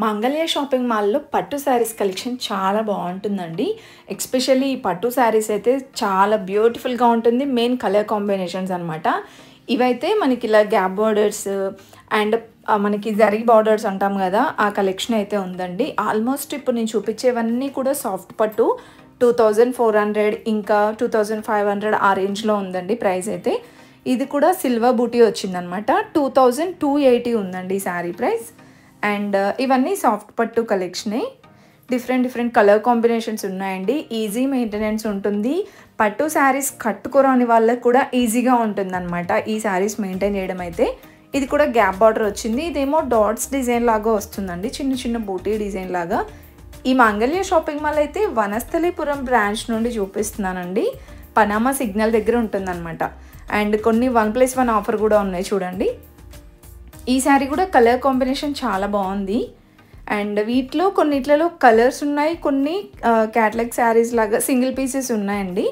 Mangalya shopping మాల్‌లో పట్టు saris collection చాలా బావుంటుందండి. ఎస్పెషల్లీ ఈ పట్టు శారీస్ అయితే చాలా బ్యూటిఫుల్‌గా ఉంటుంది. మెయిన్ కలర్ కాంబినేషన్స్ అన్నమాట. ఇవైతే మనకి ఇలా గ్యాప్ బోర్డర్స్ అండ్ మనకి జరీ బార్డర్స్ అంటాం కదా, ఆ కలెక్షన్ అయితే ఉందండి. ఆల్మోస్ట్ ఇప్పుడు నేను చూపించేవన్నీ కూడా సాఫ్ట్ పట్టు 2400 ఇంకా 2500 ఆ రేంజ్లో ఉందండి ప్రైస్ అయితే. ఇది కూడా సిల్వర్ బూటీ వచ్చిందనమాట. 2280 ఉందండి ఈ శారీ ప్రైస్. అండ్ ఇవన్నీ సాఫ్ట్ పట్టు కలెక్షనే. డిఫరెంట్ కలర్ కాంబినేషన్స్ ఉన్నాయండి. ఈజీ మెయింటెనెన్స్ ఉంటుంది. పట్టు శారీస్ కట్టుకోరాని వాళ్ళకి కూడా ఈజీగా ఉంటుందన్నమాట ఈ శారీస్ మెయింటైన్ చేయడం అయితే. ఇది కూడా గ్యాప్ బార్డర్ వచ్చింది. ఇదేమో డాట్స్ డిజైన్ లాగా వస్తుందండి, చిన్న బూటీ డిజైన్ లాగా. ఈ మంగళ్య షాపింగ్ మాల్ అయితే వనస్థలిపురం బ్రాంచ్ నుండి చూపిస్తున్నానండి. పనామా సిగ్నల్ దగ్గర ఉంటుందన్నమాట. అండ్ కొన్ని 1+1 ఆఫర్ కూడా ఉన్నాయి చూడండి. ఈ శారీ కూడా కలర్ కాంబినేషన్ చాలా బాగుంది. అండ్ వీటిలో కొన్నిట్లలో కలర్స్ ఉన్నాయి, కొన్ని క్యాటలాగ్ శారీస్ లాగా సింగిల్ పీసెస్ ఉన్నాయండి.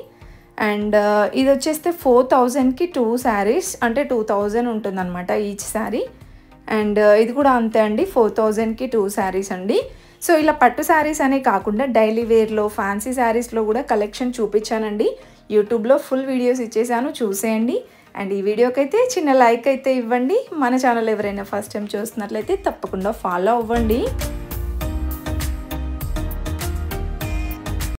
అండ్ ఇది వచ్చేస్తే 4000కి 2 శారీస్, అంటే 2000 ఉంటుందన్నమాట ఈచ్ శారీ. అండ్ ఇది కూడా అంతే అండి, 4000కి 2 శారీస్ అండి. సో ఇలా పట్టు శారీస్ అనే కాకుండా డైలీ వేర్లో, ఫ్యాన్సీ శారీస్లో కూడా కలెక్షన్ చూపించానండి. యూట్యూబ్లో ఫుల్ వీడియోస్ ఇచ్చేసాను, చూసేయండి. అండ్ ఈ వీడియోకి అయితే చిన్న లైక్ అయితే ఇవ్వండి. మన ఛానల్ ఎవరైనా ఫస్ట్ టైం చూస్తున్నట్లయితే తప్పకుండా ఫాలో అవ్వండి.